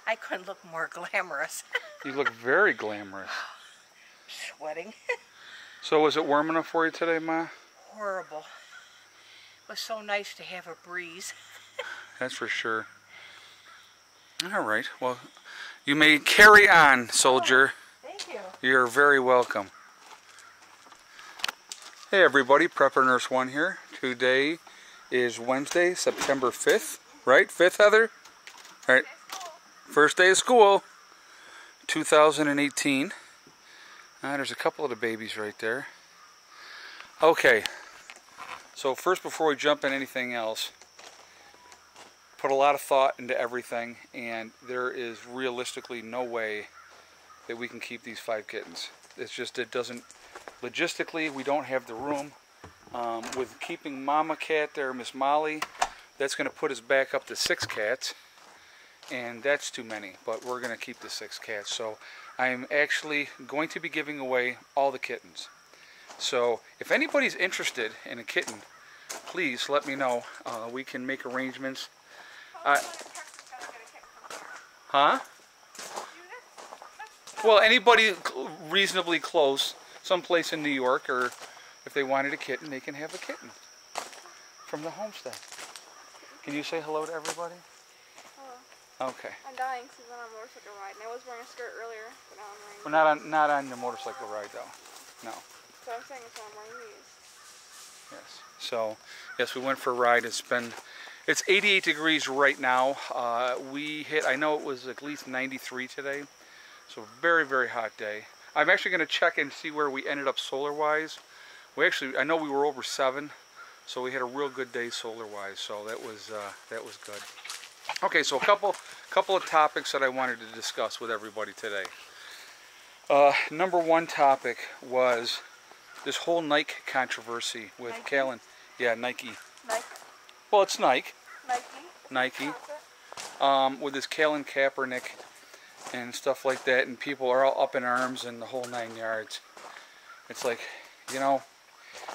I couldn't look more glamorous. You look very glamorous. Sweating. So was it warm enough for you today, Ma? Horrible. It was so nice to have a breeze. That's for sure. All right. Well, you may carry on, soldier. Oh, thank you. You're very welcome. Hey everybody, Prepper Nurse 1 here. Today is Wednesday, September 5th, right? 5th, Heather? Right. First day of school, 2018. There's a couple of the babies right there. Okay, so first before we jump in anything else, put a lot of thought into everything, and there is realistically no way that we can keep these 5 kittens. It's just, it doesn't, logistically, we don't have the room. With keeping Mama Cat there, Miss Molly, that's going to put us back up to 6 cats, and that's too many, but we're going to keep the 6 cats. So I'm actually going to be giving away all the kittens. So if anybody's interested in a kitten, please let me know. We can make arrangements. Huh? Well, anybody reasonably close, someplace in New York, or if they wanted a kitten, they can have a kitten from the homestead. Can you say hello to everybody? Hello. Okay. I'm dying because I'm on a motorcycle ride, and I was wearing a skirt earlier, but now I'm wearing. Well, not on the motorcycle ride though. No. So I'm saying that's why I'm wearing these. Yes. So, yes, we went for a ride. It's 88 degrees right now. We hit, I know it was at least 93 today. So very, very hot day. I'm actually going to check and see where we ended up solar-wise. I know we were over 7, so we had a real good day solar-wise. So that was good. Okay, so a couple of topics that I wanted to discuss with everybody today. Number one topic was this whole Nike controversy with Callan. Yeah, Nike. Nike. Well, it's Nike. Nike. With this Callan Kaepernick and stuff like that, and people are all up in arms and the whole 9 yards. It's like, you know,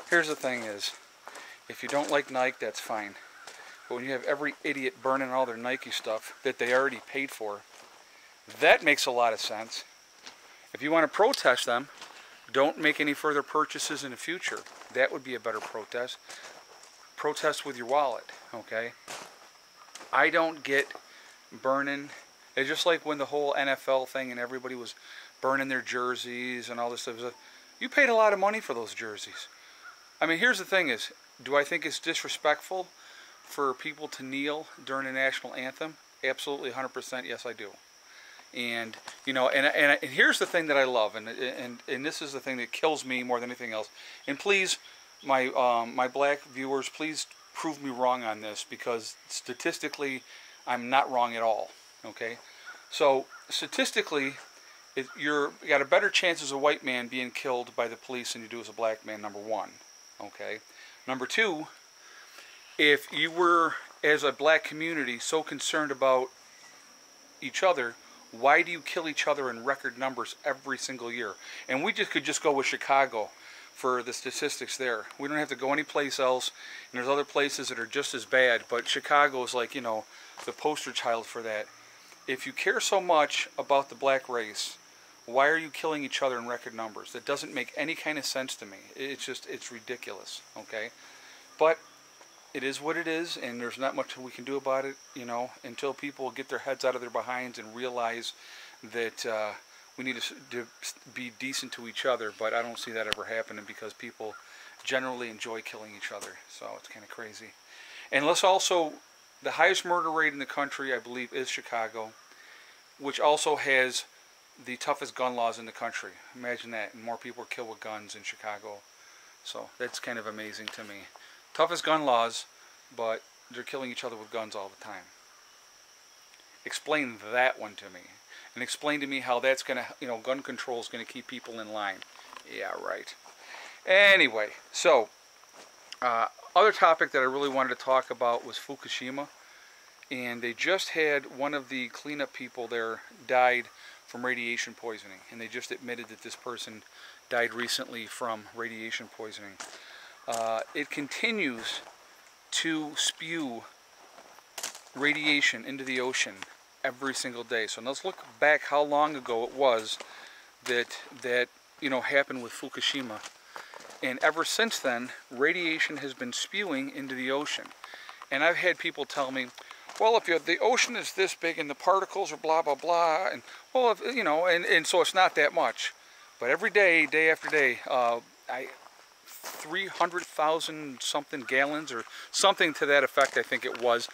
here's the thing is, if you don't like Nike, that's fine. But when you have every idiot burning all their Nike stuff that they already paid for, that makes a lot of sense. If you want to protest them, don't make any further purchases in the future. That would be a better protest. Protest with your wallet, okay? I don't get burning. It's just like when the whole NFL thing and everybody was burning their jerseys and all this stuff. You paid a lot of money for those jerseys. I mean, here's the thing is, do I think it's disrespectful for people to kneel during the national anthem? Absolutely, 100%, yes I do. And, you know, and here's the thing that I love, and this is the thing that kills me more than anything else. And please, my black viewers, please prove me wrong on this, because statistically, I'm not wrong at all. Okay, so statistically, you got a better chance as a white man being killed by the police than you do as a black man. Number one. Okay, number two, if you were as a black community so concerned about each other, why do you kill each other in record numbers every single year? And we could just go with Chicago for the statistics there. We don't have to go anyplace else, and there's other places that are just as bad, but Chicago is like, you know, the poster child for that. If you care so much about the black race, why are you killing each other in record numbers? That doesn't make any kind of sense to me. It's ridiculous, okay? But it is what it is, and there's not much we can do about it, you know, until people get their heads out of their behinds and realize that we need to be decent to each other. But I don't see that ever happening, because people generally enjoy killing each other. So it's kind of crazy. And let's also, the highest murder rate in the country, I believe, is Chicago, which also has the toughest gun laws in the country. Imagine that. And more people are killed with guns in Chicago. So that's kind of amazing to me. Toughest gun laws, but they're killing each other with guns all the time. Explain that one to me. And explain to me how that's going to, you know, gun control is going to keep people in line. Yeah, right. Anyway, so, other topic that I really wanted to talk about was Fukushima. And they just had one of the cleanup people there died from radiation poisoning. And they just admitted that this person died recently from radiation poisoning. It continues to spew radiation into the ocean every single day. So let's look back how long ago it was that you know, happened with Fukushima. And ever since then, radiation has been spewing into the ocean. And I've had people tell me, well, if the ocean is this big and the particles are blah, blah, blah, and well, if, you know, and so it's not that much. But every day, day after day, 300,000 something gallons or something to that effect, I think it was.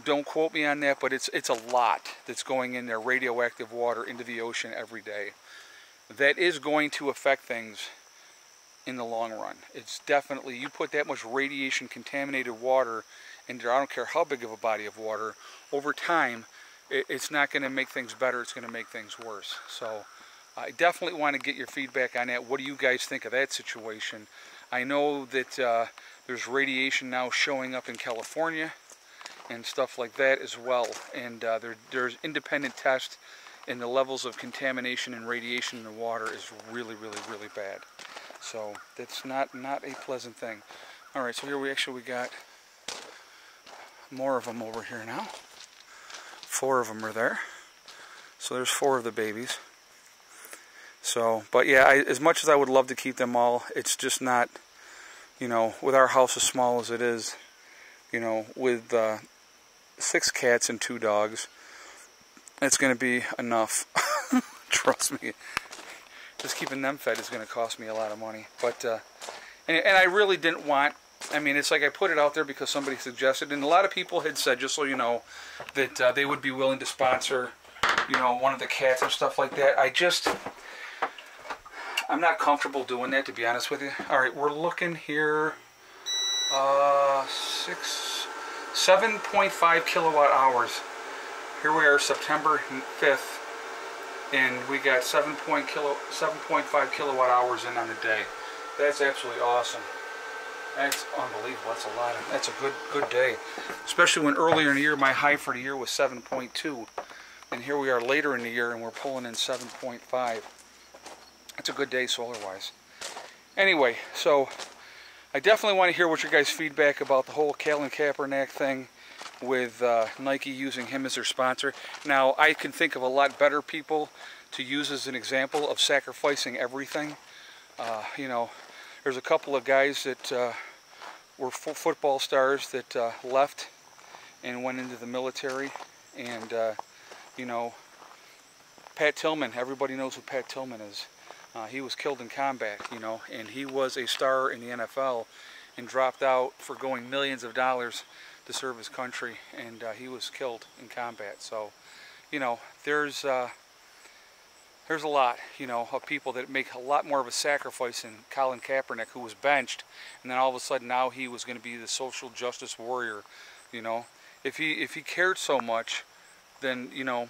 Don't quote me on that, but it's a lot that's going in there, radioactive water into the ocean every day. That is going to affect things in the long run. It's definitely, you put that much radiation contaminated water into, I don't care how big of a body of water, over time, it's not going to make things better, it's going to make things worse. So I definitely want to get your feedback on that. What do you guys think of that situation? I know that there's radiation now showing up in California and stuff like that as well. And there's independent tests, and the levels of contamination and radiation in the water is really, really, really bad. So that's not a pleasant thing. All right, so here we got more of them over here now. 4 of them are there. So there's 4 of the babies. So, but yeah, as much as I would love to keep them all, it's just not, you know, with our house as small as it is, you know, with 6 cats and 2 dogs, it's going to be enough. Trust me. Just keeping them fed is going to cost me a lot of money. But, and I really didn't want, I mean, it's like I put it out there because somebody suggested, and a lot of people had said, just so you know, that they would be willing to sponsor, you know, one of the cats and stuff like that. I'm not comfortable doing that, to be honest with you. All right, we're looking here, 7.5 kilowatt hours. Here we are, September 5th. And we got 7.5 kilowatt hours in on the day. That's absolutely awesome. That's unbelievable. That's a lot. That's a good day. Especially when earlier in the year, my high for the year was 7.2. And here we are later in the year and we're pulling in 7.5. That's a good day solar-wise. Anyway, so I definitely want to hear what your guys' feedback about the whole Colin Kaepernick thing, with Nike using him as their sponsor. Now, I can think of a lot better people to use as an example of sacrificing everything. You know, there's a couple of guys that were football stars that left and went into the military. And, you know, Pat Tillman, everybody knows who Pat Tillman is. He was killed in combat, you know, and he was a star in the NFL and dropped out for going millions of dollars to serve his country, and he was killed in combat. So, you know, there's a lot, you know, of people that make a lot more of a sacrifice than Colin Kaepernick, who was benched, and then all of a sudden now he was going to be the social justice warrior. You know, if he cared so much, then, you know,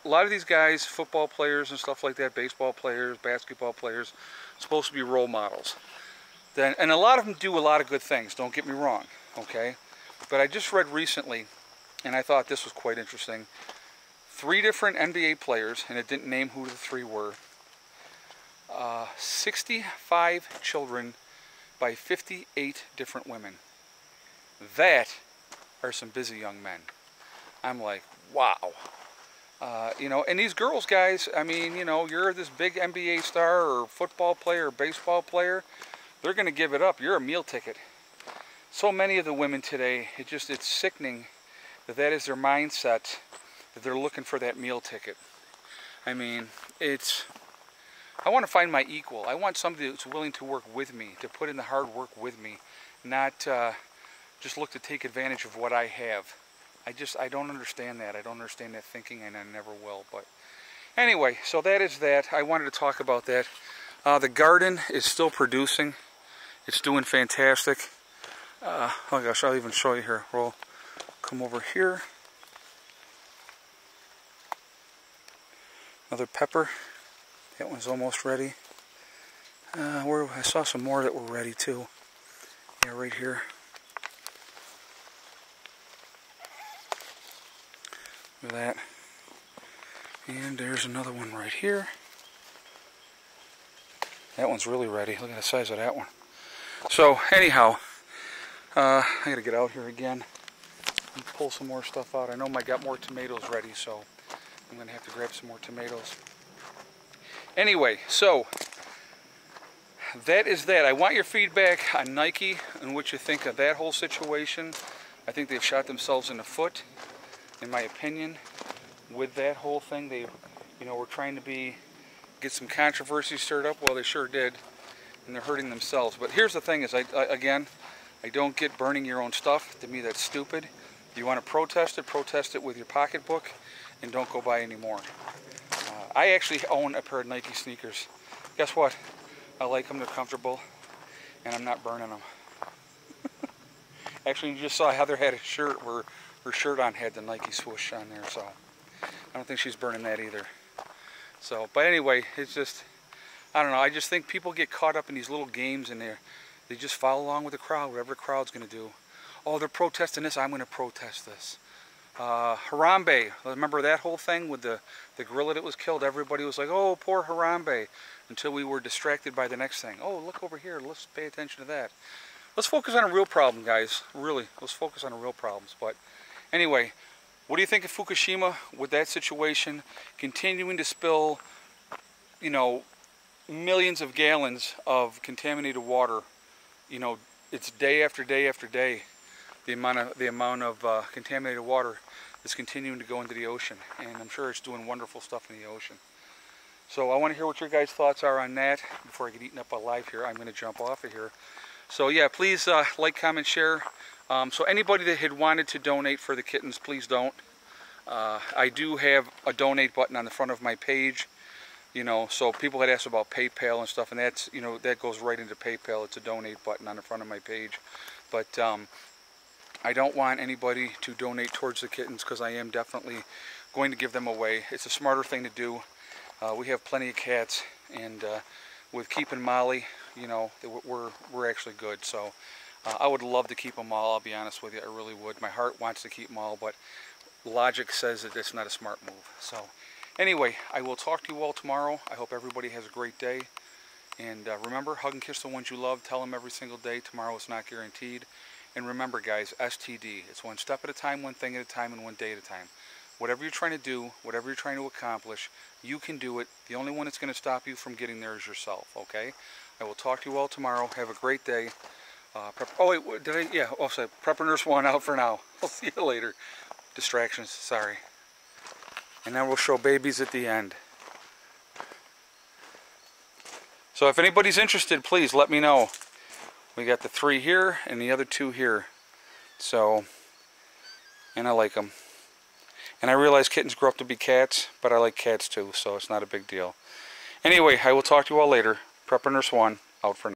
a lot of these guys, football players and stuff like that, baseball players, basketball players, supposed to be role models. And a lot of them do a lot of good things, don't get me wrong, okay? But I just read recently, and I thought this was quite interesting, 3 different NBA players, and it didn't name who the 3 were, 65 children by 58 different women. That are some busy young men. I'm like, wow. You know, and these girls, guys, I mean, you know, you're this big NBA star or football player or baseball player, they're going to give it up. You're a meal ticket. So many of the women today, it's sickening that is their mindset, that they're looking for that meal ticket. I mean, I want to find my equal. I want somebody that's willing to work with me, to put in the hard work with me, not just look to take advantage of what I have. I don't understand that. I don't understand that thinking, and I never will. But anyway, so that is that. I wanted to talk about that. The garden is still producing. It's doing fantastic. Oh gosh, I'll even show you here. We'll come over here. Another pepper. That one's almost ready. I saw some more that were ready too. Yeah, right here. Look at that. And there's another one right here. That one's really ready. Look at the size of that one. So anyhow, I gotta get out here again. and pull some more stuff out. I know I got more tomatoes ready, so I'm going to have to grab some more tomatoes. Anyway, so that is that. I want your feedback on Nike and what you think of that whole situation. I think they've shot themselves in the foot, in my opinion, with that whole thing. They, you know, were trying to get some controversy stirred up. Well, they sure did, and they're hurting themselves. But here's the thing: is I don't get burning your own stuff. To me, that's stupid. If you want to protest it with your pocketbook, and don't go buy any more. I actually own a pair of Nike sneakers. Guess what? I like them. They're comfortable, and I'm not burning them. Actually, you just saw Heather had a shirt where her shirt on had the Nike swoosh on there, so I don't think she's burning that either. So, but anyway, it's just, I don't know. I just think people get caught up in these little games, and they just follow along with the crowd, whatever the crowd's going to do. Oh, they're protesting this, I'm going to protest this. Harambe, remember that whole thing with the gorilla that was killed? Everybody was like, oh, poor Harambe, until we were distracted by the next thing. Oh, look over here, let's pay attention to that. Let's focus on a real problem, guys. Really, let's focus on the real problems. But anyway, what do you think of Fukushima with that situation? Continuing to spill, you know, millions of gallons of contaminated water. You know, it's day after day after day. The amount of contaminated water is continuing to go into the ocean, and I'm sure it's doing wonderful stuff in the ocean. So I want to hear what your guys' thoughts are on that before I get eaten up alive here. I'm going to jump off of here. So yeah, please like, comment, share. So anybody that had wanted to donate for the kittens, please don't. I do have a donate button on the front of my page. You know, so people had asked about PayPal and stuff, and that's, you know, that goes right into PayPal. It's a donate button on the front of my page. But I don't want anybody to donate towards the kittens, because I am definitely going to give them away. It's a smarter thing to do. We have plenty of cats, and with keeping Molly, you know, we're actually good. So I would love to keep them all, I'll be honest with you, I really would. My heart wants to keep them all, but logic says that it's not a smart move. So anyway, I will talk to you all tomorrow. I hope everybody has a great day. And remember, hug and kiss the ones you love. Tell them every single day. Tomorrow is not guaranteed. And remember, guys, STD. It's one step at a time, one thing at a time, and one day at a time. Whatever you're trying to do, whatever you're trying to accomplish, you can do it. The only one that's going to stop you from getting there is yourself, okay? I will talk to you all tomorrow. Have a great day. Oh, wait, did I? Yeah, also, Prepper Nurse 1 out for now. I'll see you later. Distractions, sorry. And then we'll show babies at the end. So if anybody's interested, please let me know. We got the 3 here and the other 2 here. So, and I like them. And I realize kittens grow up to be cats, but I like cats too, so it's not a big deal. Anyway, I will talk to you all later. Prepper Nurse 1 out for now.